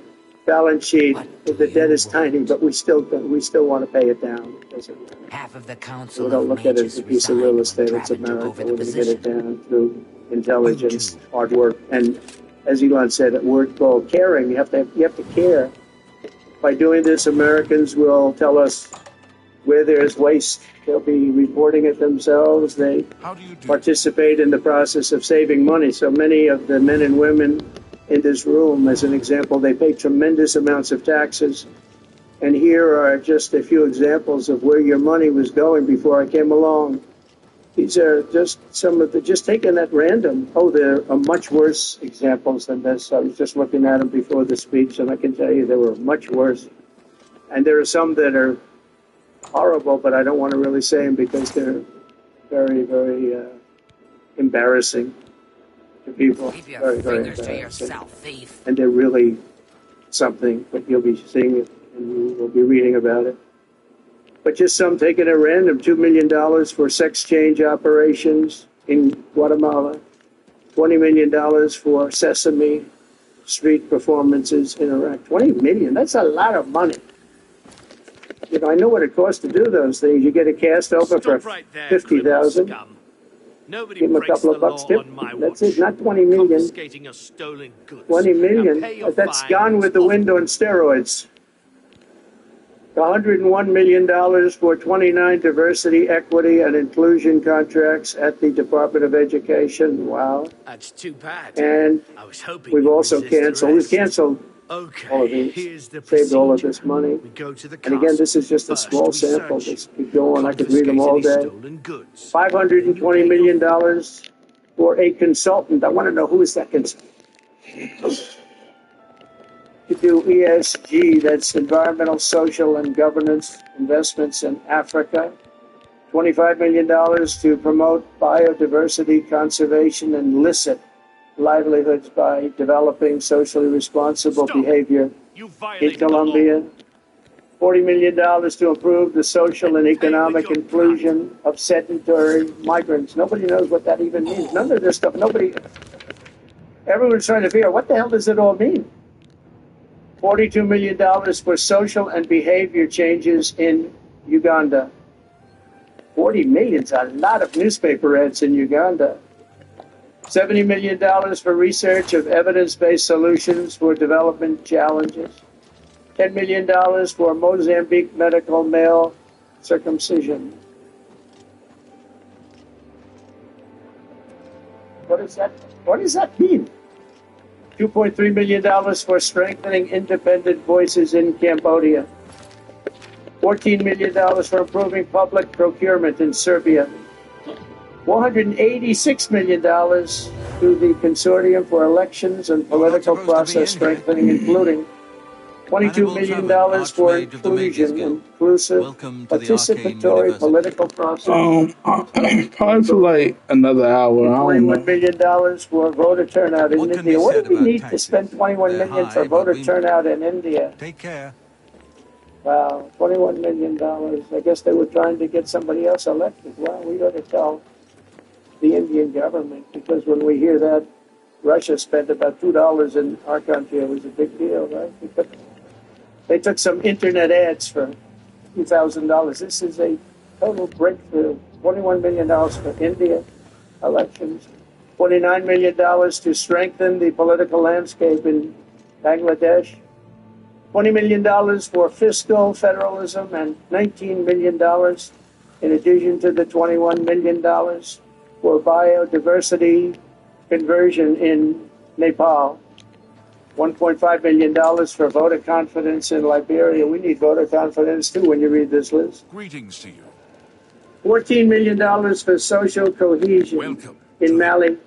balance sheet, the debt is tiny, but we still want to pay it down. Half of the council. We don't look at it as a piece of real estate. It's America. We're going to get it down through intelligence, hard work, and as Elon said, a word called caring. You have to care. By doing this, Americans will tell us where there's waste. They'll be reporting it themselves. They participate in the process of saving money. So many of the men and women in this room, as an example, they pay tremendous amounts of taxes. And here are just a few examples of where your money was going before I came along. These are just some of the, just taken at random. Oh, there are much worse examples than this. I was just looking at them before the speech, and I can tell you there were much worse. And there are some that are horrible, but I don't want to really say them because they're very, very embarrassing to people. Keep your very, very fingers to embarrassing. yourself, thief. And they're really something, but you'll be seeing it and you will be reading about it. But just some taken at random, $2 million for sex change operations in Guatemala, $20 million for Sesame Street performances in Iraq. $20 million, that's a lot of money. I know what it costs to do those things. You get a cast over for $50,000. Nobody Give him a breaks couple the of bucks law tip. on my That's watch. it, not 20 million. Confiscating your stolen goods. 20 Now million. pay your That's fine gone and with the off window you and steroids. $101 million for 29 diversity, equity, and inclusion contracts at the Department of Education. Wow. That's too bad. And I was hoping we've you'd also resist canceled. We've arrest. canceled Okay, all of these. here's the Saved all of procedure. this money. We go to the And again, this is just a First, small we sample. search Just keep going. I could read them all confiscate any day. stolen goods. $520 million for a consultant. I want to know who is that consultant. To do ESG, that's environmental, social, and governance investments in Africa. $25 million to promote biodiversity conservation and illicit livelihoods by developing socially responsible behavior in Colombia. $40 million to improve the social and economic inclusion of sedentary migrants. Nobody knows what that even means. None of this stuff, everyone's trying to figure out what the hell does it all mean? $42 million for social and behavior changes in Uganda. 40 million is a lot of newspaper ads in Uganda. $70 million for research of evidence-based solutions for development challenges. $10 million for Mozambique medical male circumcision. What does that mean? $2.3 million for strengthening independent voices in Cambodia. $14 million for improving public procurement in Serbia. $486 million to the Consortium for Elections and Political Process Strengthening, including $22 million for inclusion, inclusive, participatory political process. Probably for like another hour. I don't know. $21 million for voter turnout in India. What do we need to spend $21 million for voter turnout in India? Take care. Wow, $21 million. I guess they were trying to get somebody else elected. Well, we ought to tell the Indian government, because when we hear that Russia spent about $2 in our country, it was a big deal, right? They took some internet ads for $2,000. This is a total breakthrough. $21 million for India elections. $29 million to strengthen the political landscape in Bangladesh. $20 million for fiscal federalism, and $19 million in addition to the $21 million for biodiversity conversion in Nepal. $1.5 million for voter confidence in Liberia. We need voter confidence too when you read this list. Greetings to you. $14 million for social cohesion in Mali.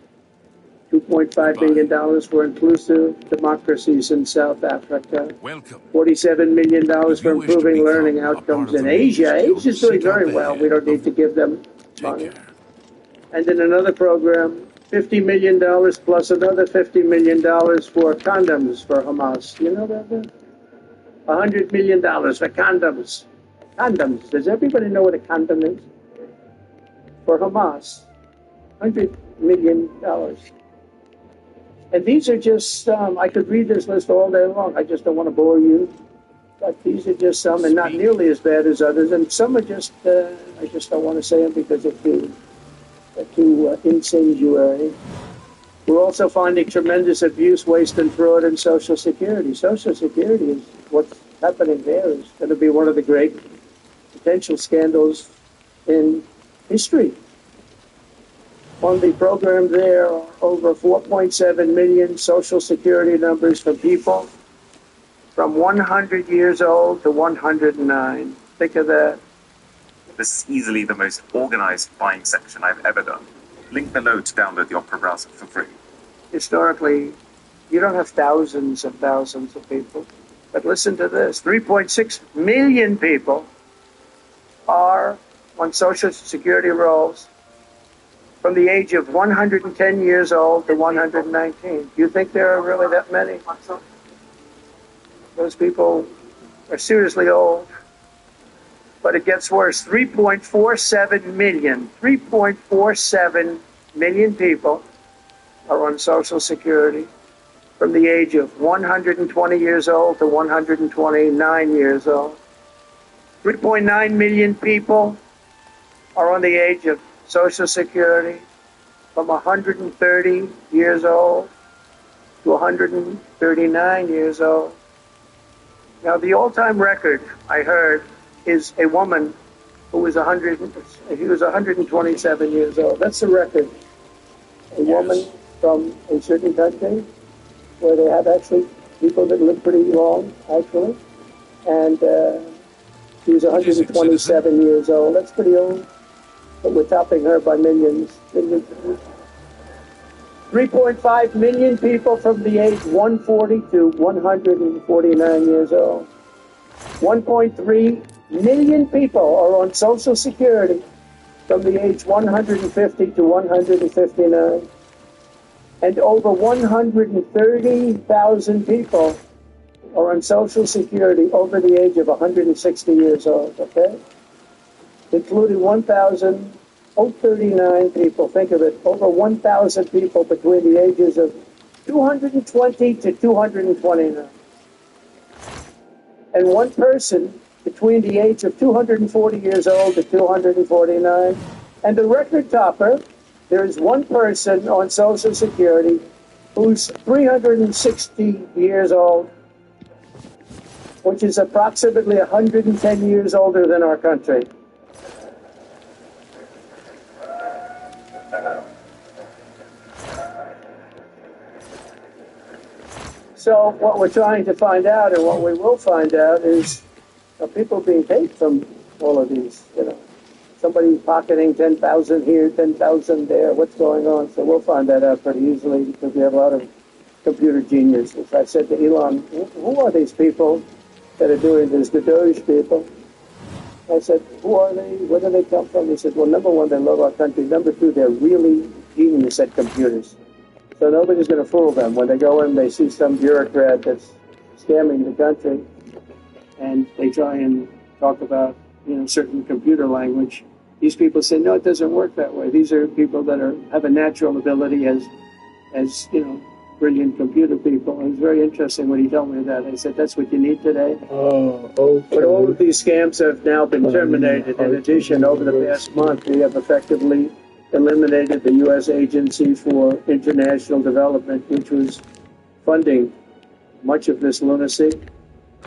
$2.5 billion for inclusive democracies in South Africa. $47 million for improving learning outcomes in Asia. Asia's doing very well. We don't need to give them money. And in another program, $50 million plus another $50 million for condoms for Hamas. You know that? $100 million for condoms. Condoms. Does everybody know what a condom is? For Hamas. $100 million. And these are just, I could read this list all day long. I just don't want to bore you. But these are just some, and not nearly as bad as others. And some are just, I just don't want to say them because they're too incendiary. We're also finding tremendous abuse, waste, and fraud in Social Security. Social Security is what's happening there is going to be one of the great potential scandals in history. On the program there are over 4.7 million Social Security numbers for people from 100 years old to 109. Think of that. This is easily the most organized buying section I've ever done. Link below to download the Opera browser for free. Historically, you don't have thousands of people. But listen to this. 3.6 million people are on Social Security rolls from the age of 110 years old to 119. Do you think there are really that many? Those people are seriously old. But it gets worse. 3.47 million people are on Social Security from the age of 120 years old to 129 years old. 3.9 million people are on the age of Social Security from 130 years old to 139 years old. Now, the all-time record, I heard, is a woman who was 127 years old. That's the record. A woman from a certain country where they have actually people that live pretty long, actually. And she was 127 years old. That's pretty old. But we're topping her by millions. 3.5 million people from the age 140 to 149 years old. 1.3 million people are on Social Security from the age 150 to 159. And over 130,000 people are on Social Security over the age of 160 years old, okay? Including 1,039 people, think of it, over 1,000 people between the ages of 220 to 229. And one person between the age of 240 years old to 249. And the record topper, there is one person on Social Security who's 360 years old, which is approximately 110 years older than our country. So what we're trying to find out, and what we will find out, is are people being paid from all of these, somebody pocketing 10,000 here, 10,000 there, what's going on? So we'll find that out pretty easily because we have a lot of computer geniuses. I said to Elon, who are these people that are doing this, the Doge people? I said, who are they? Where do they come from? He said, well, number one, they love our country. Number two, they're really genius at computers. So nobody's going to fool them. When they go in, they see some bureaucrat that's scamming the country, and they try and talk about, certain computer language. These people say, no, it doesn't work that way. These are people that have a natural ability as brilliant computer people. It was very interesting when he told me that. I said, that's what you need today. Okay. But all of these scams have now been terminated. In addition, over the past month, we have effectively eliminated the U.S. Agency for International Development, which was funding much of this lunacy.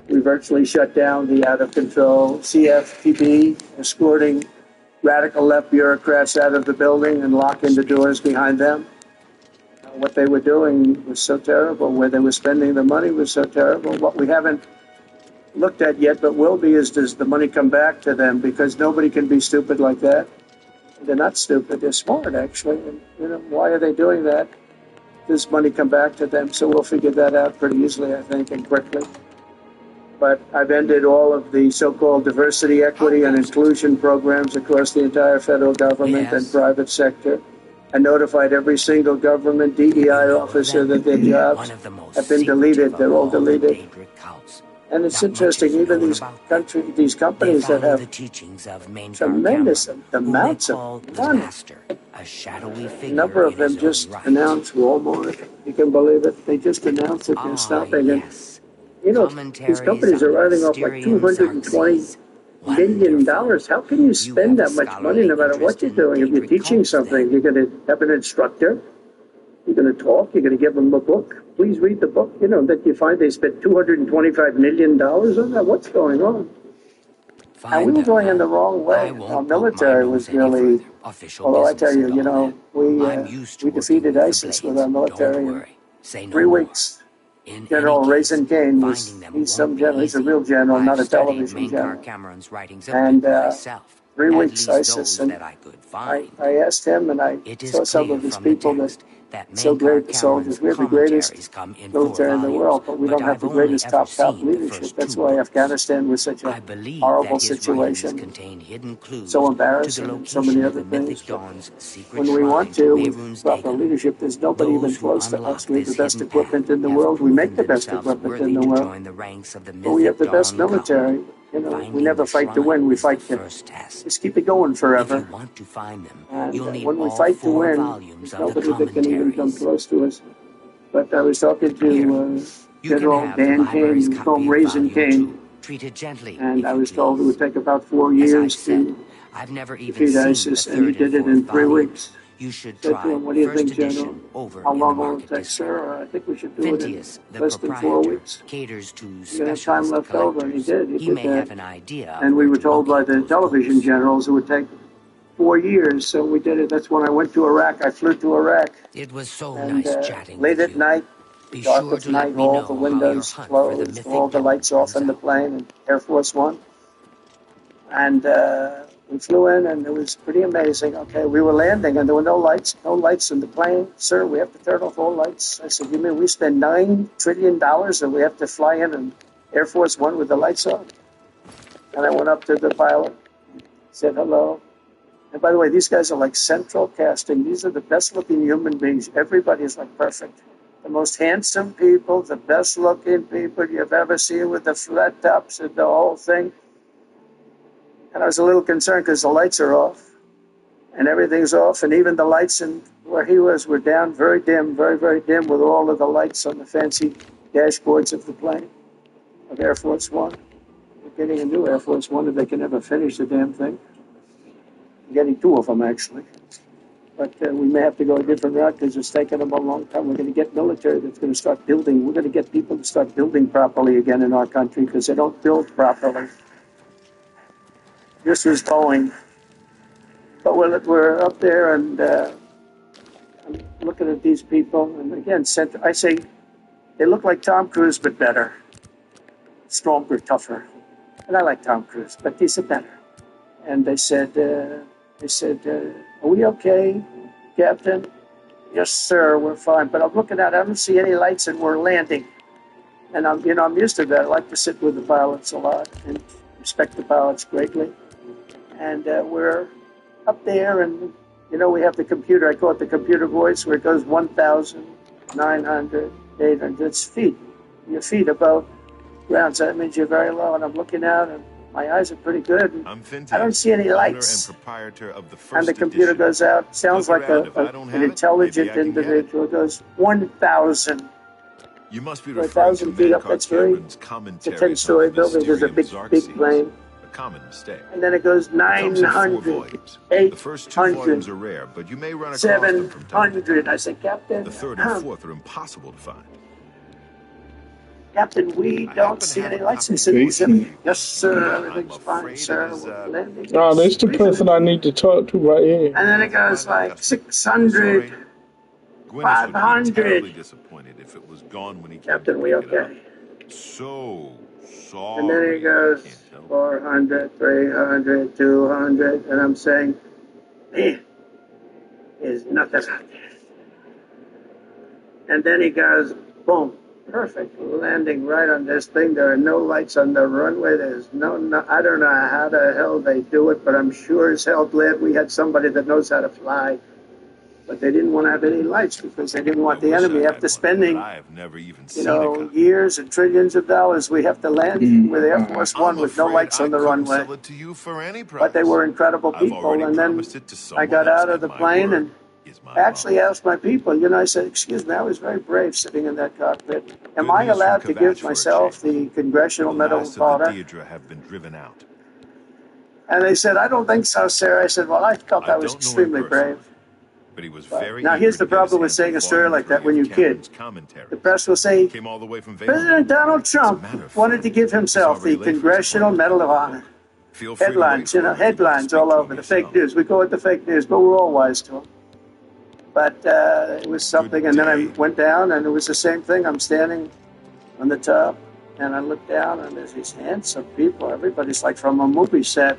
We virtually shut down the out-of-control CFPB, escorting radical left bureaucrats out of the building and locking the doors behind them. What they were doing was so terrible. Where they were spending the money was so terrible. What we haven't looked at yet, but will be, is does the money come back to them? Because nobody can be stupid like that. They're not stupid. They're smart, actually. And, why are they doing that? Does money come back to them? So we'll figure that out pretty easily, I think, and quickly. But I've ended all of the so-called diversity, equity, and inclusion programs across the entire federal government and private sector. I notified every single government DEI officer that their jobs have been deleted. They're all deleted. And it's interesting, even these companies that have tremendous amounts of money. A number of them just announced Walmart. You can believe it. They just announced that they're stopping. And, these companies are writing off like $220 million. How can you spend that much money no matter what you're doing? If you're teaching something, you're going to have an instructor. You're going to talk. You're going to give them a book. Please read the book. That you find they spent $225 million on that. What's going on? And we were going in the wrong way. Our military was really, although I tell you, we defeated ISIS with our military in 3 weeks. General Raisin Kane he's some general, he's a real general, not a television general. And 3 weeks ISIS, and I asked him, and I saw some of his people that so great, the soldiers. We have the greatest military in the world, but we don't have the greatest top leadership. That's why Afghanistan was such a horrible situation, so embarrassing, and so many other things. When we want to, with proper leadership, there's nobody even close to us. We have the best equipment in the world. We make the best equipment in the world. But we have the best military. We never fight to win. We fight to just keep it going forever. And when we fight to win, there's nobody that can even come close to us. But I was talking to General Dan Kane, called Raisin Kane, and I was told it would take about 4 years to defeat ISIS, and he did it in 3 weeks. You should Said to try him, "What do you first think, General? edition over How in long the will it market take, district. sir? I think we should do it in Phintius, the less than 4 proprietor, weeks. caters to We have time specialist left over," and he collectors. did. He He did may that. have an idea of And we where were to told by locate the those television books. generals it would take 4 years, so we did it. That's when I went to Iraq. I flew to Iraq. It was so And nice chatting late with at you. night, Be sure darkest to let night, me all know the how your windows hunt for the closed, mythic all the devil lights off turns in the out. plane, and Air Force One. And we flew in, and it was pretty amazing. Okay, we were landing, and there were no lights in the plane. "Sir, we have to turn off all lights." I said, "You mean we spend $9 trillion and we have to fly in Air Force One with the lights on?" And I went up to the pilot, said hello. And by the way, these guys are like central casting. These are the best-looking human beings. Everybody is like perfect. The most handsome people, the best-looking people you've ever seen with the flat tops and the whole thing. And I was a little concerned because the lights are off, and everything's off, and even the lights in where he was were down, very dim, very, very dim, with all of the lights on the fancy dashboards of the plane, of Air Force One. We're getting a new Air Force One if they can ever finish the damn thing. We're getting 2 of them, actually. But we may have to go a different route because it's taken them a long time. We're going to get military that's going to start building. We're going to get people to start building properly again in our country because they don't build properly. This was Boeing. But we're up there, and I'm looking at these people. And again, I say, they look like Tom Cruise, but better. Stronger, tougher. And I like Tom Cruise, but these are better. And they said, "Are we okay, Captain?" "Yes, sir, we're fine." But I'm looking out, I don't see any lights, and we're landing. And I'm used to that. I like to sit with the pilots a lot and respect the pilots greatly. And we're up there, and we have the computer. I call it the computer voice, where it goes 1,900, 800 feet. Your feet above ground, so that means you're very low. And I'm looking out, and my eyes are pretty good. And I don't see any lights. And the computer goes out. Sounds like an intelligent individual. It goes 1,000. You must be 1,000 feet up. That's very. It's a 10-story building. There's a big plane. Common mistake. And then it goes 900, 800, the first 2 volumes are rare, but you may run across 700. I said, "Captain, the 3rd and 4th are impossible to find." "Captain, we don't see any lights." He said, "Yes, sir, everything's fine, sir. We're landing." Oh, that's the person I need to talk to right here. And then it goes like 600, 500. Disappointed if it was gone when he "Captain, we okay?" So sorry. And then it goes 400, 300, 200, and I'm saying, "Man, there's nothing out there." And then he goes, boom, perfect landing right on this thing. There are no lights on the runway. There's no I don't know how the hell they do it, but I'm sure as hell glad we had somebody that knows how to fly. But they didn't want to have any lights because they didn't want the enemy after spending, years and trillions of dollars. We have to land with Air Force One with no lights on the runway. But they were incredible people. And then I got out of the plane and actually asked my people, I said, "Excuse me, I was very brave sitting in that cockpit. Am I allowed to give myself the Congressional Medal of Honor?" And they said, "I don't think so, sir." I said, "Well, I felt I was extremely brave." But he was very now, here's the problem with saying a story like that when you kid. The press will say, "President Donald Trump wanted to give himself the Congressional Medal of Honor." Headlines, headlines all over, the fake news. We call it the fake news, but we're all wise to them. But it was something, and then I went down, and it was the same thing. I'm standing on the top, and I look down, and there's these handsome people. Everybody's like from a movie set.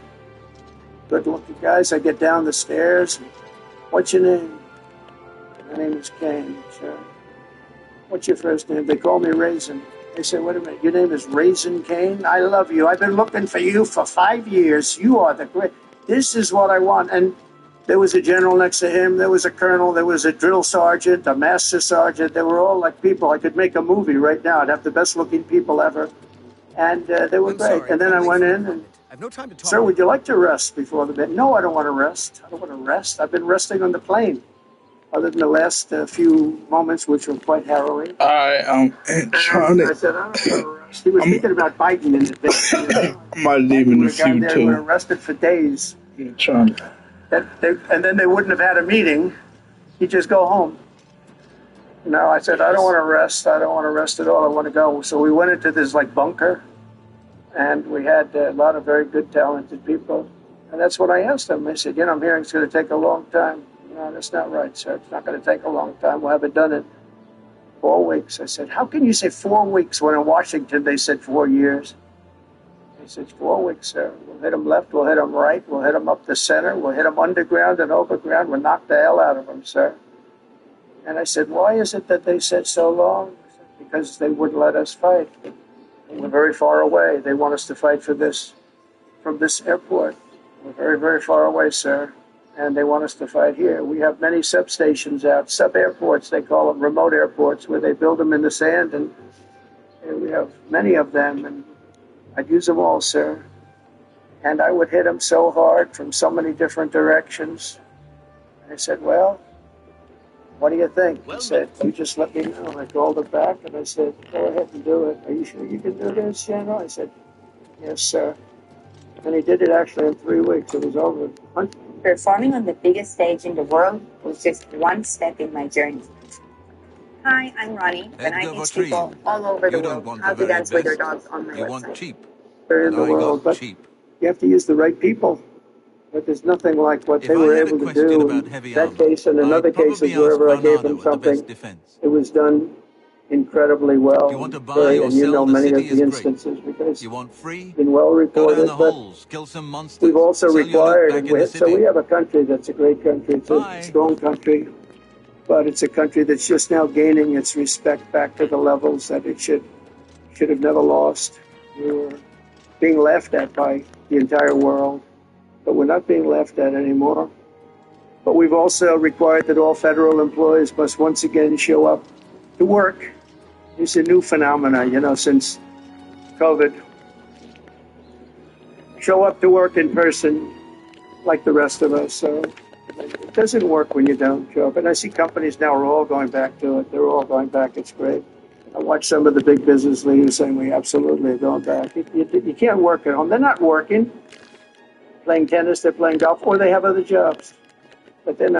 Good-looking guys. I get down the stairs. "What's your name?" "My name is Kane, sir." "What's your first name?" They call me Raisin. They say, "Wait a minute, your name is Raisin Kane? I love you. I've been looking for you for 5 years. You are the great. This is what I want." And there was a general next to him. There was a colonel. There was a drill sergeant, a master sergeant. They were all like people. I could make a movie right now. I'd have the best-looking people ever. And they were great. And then I went in and, I've no time to talk. "Sir, would you like to rest before the bed?" "No, I don't want to rest. I don't want to rest. I've been resting on the plane, other than the last few moments, which were quite harrowing." I am trying I said, "I don't want to rest." He was thinking about Biden in the day. I might leave in a few They were too. arrested for days. I'm trying. And then they wouldn't have had a meeting You just go home. No, I said, I don't want to rest. I don't want to rest at all. I want to go. So we went into this like bunker, and we had a lot of very good, talented people. And that's what I asked them. I said, I'm hearing it's going to take a long time. No, that's not right, sir. It's not going to take a long time. We'll have it done in 4 weeks. I said, how can you say 4 weeks when in Washington they said 4 years? He said, 4 weeks, sir. We'll hit them left, we'll hit them right, we'll hit them up the center, we'll hit them underground and overground. We'll knock the hell out of them, sir. And I said, why is it that they said so long? Because they wouldn't let us fight. We're very far away. They want us to fight from this airport. We're very, very far away, sir. And they want us to fight here. We have many substations out, sub-airports, they call them, remote airports, where they build them in the sand. And we have many of them. And I'd use them all, sir. And I would hit them so hard from so many different directions. And I said, well, what do you think? He said, you just let me know. I called him back and I said, go ahead and do it. Are you sure you can do this, General? I said, yes, sir. And he did it actually in 3 weeks. It was over. Performing on the biggest stage in the world was just one step in my journey. Hi, I'm Ronnie, and I teach people all over the world how to dance with their dogs on my website. You want cheap, In the world, but cheap. you have to use the right people. But there's nothing like what they were able to do in that case and in other cases wherever I gave them something. It was done incredibly well. You want to buy or and you sell know the many of city the is instances because You want free? been well Go down reported. the But holes, kill some monsters. we've also sell your required, loot and back in the so city. we have a country that's a great country. It's a strong country, but it's a country that's just now gaining its respect back to the levels that it should have never lost. We were being laughed at by the entire world, but we're not being laughed at anymore. But we've also required that all federal employees must once again show up to work. It's a new phenomena, since COVID. Show up to work in person like the rest of us. So it doesn't work when you don't show up. And I see companies now are all going back to it. They're all going back. It's great. I watch some of the big business leaders saying we absolutely are going back. You can't work at home. They're not working, playing tennis, they're playing golf, or they have other jobs. But they're not.